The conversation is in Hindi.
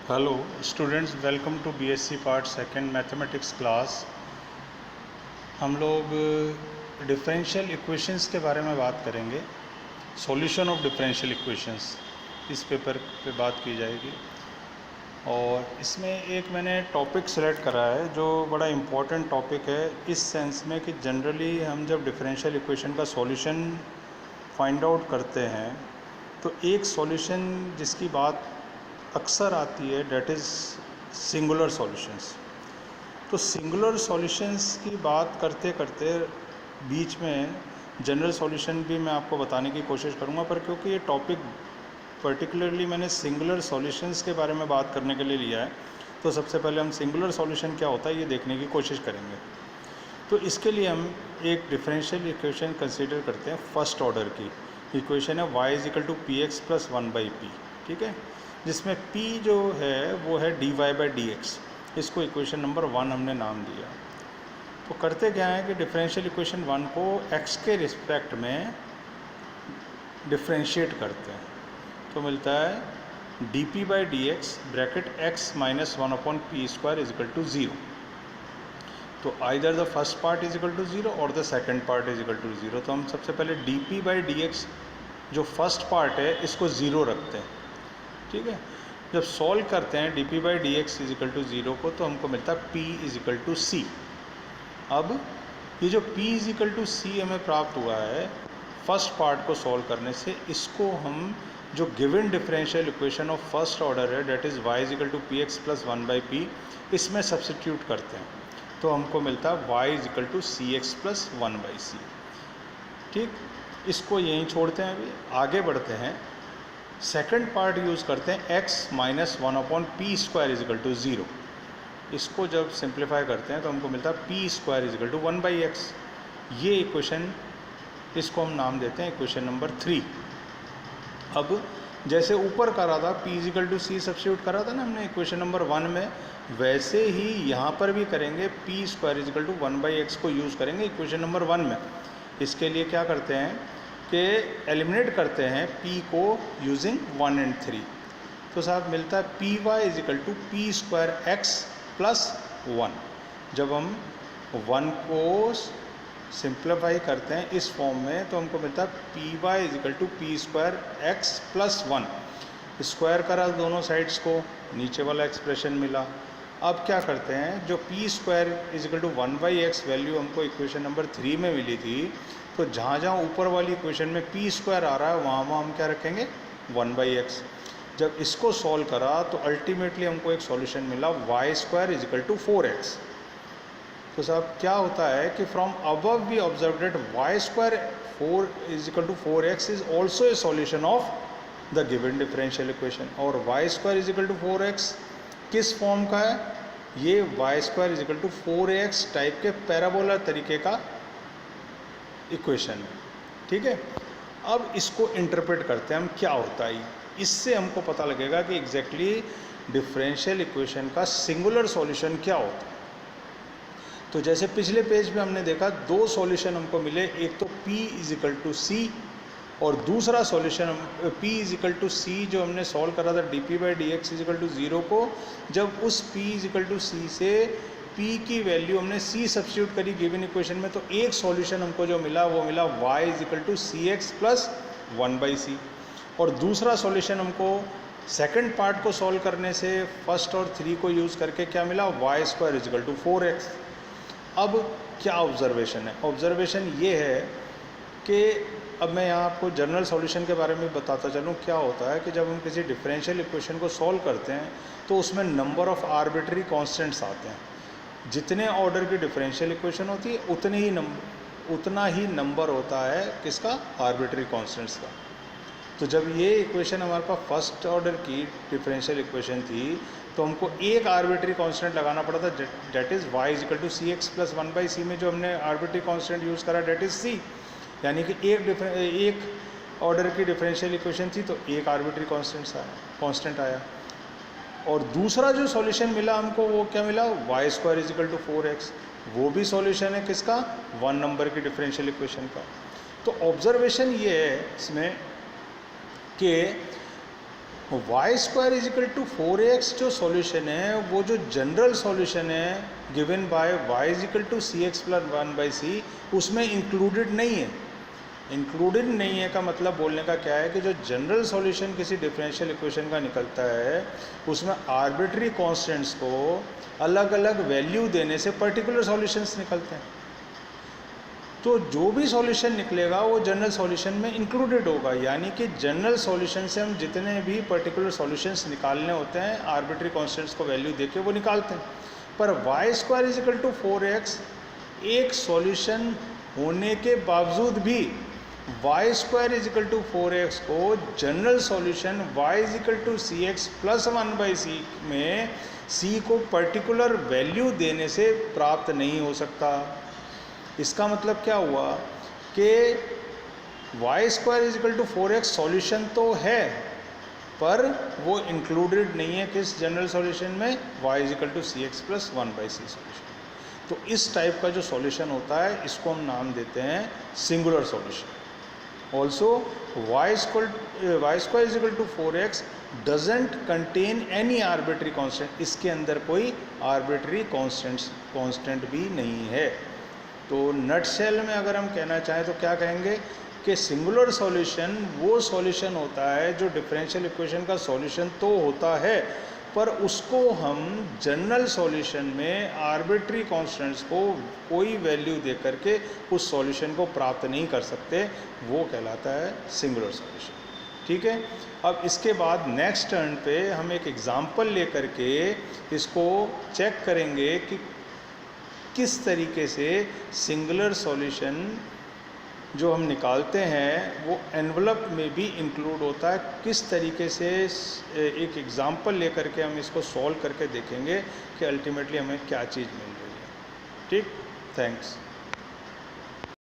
Hello students, welcome to BSc part second mathematics class. हम लोग डिफरेंशियल इक्वेशंस के बारे में बात करेंगे। सॉल्यूशन ऑफ डिफरेंशियल इक्वेशंस इस पेपर पे बात की जाएगी। और इसमें एक मैंने टॉपिक सेलेक्ट करा है जो बड़ा इम्पॉर्टेंट टॉपिक है, इस सेंस में कि जनरली हम जब डिफरेंशियल इक्वेशन का सॉल्यूशन फाइंड आउट करते हैं तो एक सॉल्यूशन जिसकी बात अक्सर आती है, डेट इज़ सिंगुलर सॉल्यूशंस। तो सिंगुलर सॉल्यूशंस की बात करते करते बीच में जनरल सॉल्यूशन भी मैं आपको बताने की कोशिश करूँगा, पर क्योंकि ये टॉपिक पर्टिकुलरली मैंने सिंगुलर सॉल्यूशंस के बारे में बात करने के लिए लिया है, तो सबसे पहले हम सिंगुलर सॉल्यूशन क्या होता है ये देखने की कोशिश करेंगे। तो इसके लिए हम एक डिफरेंशियल इक्वेशन कंसीडर करते हैं। फर्स्ट ऑर्डर की इक्वेशन है y is equal to p x plus one by p, ठीक है, जिसमें p जो है वो है dy बाई डी एक्स। इसको इक्वेशन नंबर 1 हमने नाम दिया। तो करते क्या है कि डिफरेंशियल इक्वेशन 1 को x के रिस्पेक्ट में डिफरेंशिएट करते हैं, तो मिलता है d p by d x bracket x minus one upon p square is equal to zero. तो either the first part is equal to zero और the second part is equal to zero. तो हम सबसे पहले d p by d x जो फर्स्ट पार्ट है इसको ज़ीरो रखते हैं, ठीक है। जब सॉल्व करते हैं d p by d x is equal to zero को, तो हमको मिलता है p is equal to c. अब ये जो p is equal to c हमें प्राप्त हुआ है फर्स्ट पार्ट को सॉल्व करने से, इसको हम जो given differential equation of first order है that is y is equal to p x plus one by p, इसमें सब्सिट्यूट करते हैं, तो हमको मिलता है y is equal to c x plus one by c. ठीक, इसको यहीं छोड़ते हैं, अभी आगे बढ़ते हैं। सेकंड पार्ट यूज़ करते हैं x minus one upon p square is equal to zero. इसको जब सिंप्लीफाई करते हैं तो हमको मिलता है p square is equal to one by x. ये इक्वेशन, इसको हम नाम देते हैं इक्वेशन नंबर 3। अब जैसे ऊपर करा था p is equal to c substitute करा था ना हमने इक्वेशन नंबर 1 में, वैसे ही यहाँ पर भी करेंगे। P square is equal to one by x को यूज़ करेंगे इक्वेशन नंबर 1 में। इसके लिए क्या करते हैं कि एलिमिनेट करते हैं p को यूजिंग 1 एंड 3। तो साहब मिलता है p y is equal to p square x plus 1। जब हम 1 को सिंप्लीफाई करते हैं इस फॉर्म में तो हमको मिलता है p y is equal to p square x plus 1। Square करा दोनों साइड्स को, नीचे वाला एक्सप्रेशन मिला। अब क्या करते हैं, जो p square is equal to one by x value हमको इक्वेशन नंबर 3 में मिली थी, तो जहाँ जहाँ ऊपर वाली इक्वेशन में पी स्क्वायर आ रहा है वहाँ वहाँ हम क्या रखेंगे 1 बाई एक्स। जब इसको सॉल्व करा तो अल्टीमेटली हमको एक सॉल्यूशन मिला y square is equal to 4x। तो साहब क्या होता है कि from above we observe that y square 4 is equal to 4x is also a solution of the given differential equation. और y square is equal to 4x किस फॉर्म का है, ये y square is equal to 4x type के पैराबोला तरीके का इक्वेशन है, ठीक है। अब इसको इंटरप्रेट करते हैं हम, क्या होता है, इससे हमको पता लगेगा कि एग्जैक्टली डिफरेंशियल इक्वेशन का सिंगुलर सॉल्यूशन क्या होता है। तो जैसे पिछले पेज में हमने देखा दो सॉल्यूशन हमको मिले, एक तो p is equal to c और दूसरा solution p is equal to c जो हमने सॉल्व करा था d p by d x is equal to zero को। जब उस p is equal to c से p की वैल्यू हमने c सब्स्टिट्यूट करी गिवन इक्वेशन में, तो एक सॉल्यूशन हमको जो मिला वो मिला y is equal to c x plus one by c. और दूसरा सॉल्यूशन हमको सेकंड पार्ट को सॉल्व करने से फर्स्ट और 3 को यूज़ करके क्या मिला, y square is equal to 4x। अब क्या ऑब्जर्वेशन है, ऑब्जर्वेशन ये है कि अब मैं यहाँ आपको जनरल सॉल्यूशन के बारे में बताता चलूँ। क्या होता है कि जब हम किसी डिफरेंशियल इक्वेशन को सॉल्व करते हैं तो उसमें नंबर ऑफ़ आर्बिट्री कॉन्स्टेंट्स आते हैं। जितने ऑर्डर की डिफरेंशियल इक्वेशन होती है उतना ही नंबर होता है किसका, आर्बिट्री कॉन्स्टेंट्स का। तो जब ये इक्वेशन हमारे पास फर्स्ट ऑर्डर की डिफरेंशियल इक्वेशन थी तो हमको एक आर्बिट्री कांस्टेंट लगाना पड़ा था, that is y is equal to c x plus one by c में जो हमने आर्बिट्री कांस्टेंट यूज़ करा डेट इज़ c। यानी कि एक ऑर्डर की डिफरेंशियल इक्वेशन थी तो एक आर्बिट्री कांस्टेंट आया। और दूसरा जो सॉल्यूशन मिला हमको वो क्या मिला, y square is equal to 4x। वो भी सॉल्यूशन है किसका, 1 नंबर की डिफरेंशियल इक्वेशन का। तो ऑब्जर्वेशन ये है इसमें कि y square is equal to 4x जो सॉल्यूशन है वो जो जनरल सॉल्यूशन है given by y is equal to c x plus 1/c उसमें इंक्लूडेड नहीं है। इंक्लूडेड नहीं है का मतलब बोलने का क्या है कि जो जनरल सॉल्यूशन किसी डिफरेंशियल इक्वेशन का निकलता है उसमें आर्बिट्री कांस्टेंट्स को अलग अलग वैल्यू देने से पर्टिकुलर सॉल्यूशंस निकलते हैं। तो जो भी सॉल्यूशन निकलेगा वो जनरल सॉल्यूशन में इंक्लूडेड होगा, यानी कि जनरल सॉल्यूशन से हम जितने भी पर्टिकुलर सॉल्यूशंस निकालने होते हैं आर्बिट्री कांस्टेंट्स को वैल्यू देके वो निकालते हैं। पर y square is equal to 4x एक सॉल्यूशन होने के बावजूद भी y square is equal to 4x को general solution y is equal to c x plus 1/c में c को पर्टिकुलर वैल्यू देने से प्राप्त नहीं हो सकता। इसका मतलब क्या हुआ कि y square is equal to 4x solution तो है पर वो इंक्लूडेड नहीं है किस जनरल सॉल्यूशन में, y is equal to c x plus 1/c solution. तो इस टाइप का जो सॉल्यूशन होता है इसको हम नाम देते हैं singular solution. Also y square is equal to 4x doesn't contain any arbitrary constant, इसके अंदर कोई आर्बिट्री कांस्टेंट भी नहीं है। तो नटशेल में अगर हम कहना चाहें तो क्या कहेंगे कि सिंगुलर सॉल्यूशन वो सॉल्यूशन होता है जो डिफरेंशियल इक्वेशन का सॉल्यूशन तो होता है पर उसको हम जनरल सॉल्यूशन में आर्बिट्री कांस्टेंट्स को कोई वैल्यू दे करके उस सॉल्यूशन को प्राप्त नहीं कर सकते, वो कहलाता है सिंगुलर सॉल्यूशन। ठीक है, अब इसके बाद नेक्स्ट टर्न पे हम एक एग्जांपल ले करके इसको चेक करेंगे कि किस तरीके से सिंगुलर सॉल्यूशन जो हम निकालते हैं वो एनवलप में भी इंक्लूड होता है। किस तरीके से एक एग्जांपल लेकर के हम इसको सॉल्व करके देखेंगे कि अल्टीमेटली हमें क्या चीज़ मिल रही है। ठीक, थैंक्स।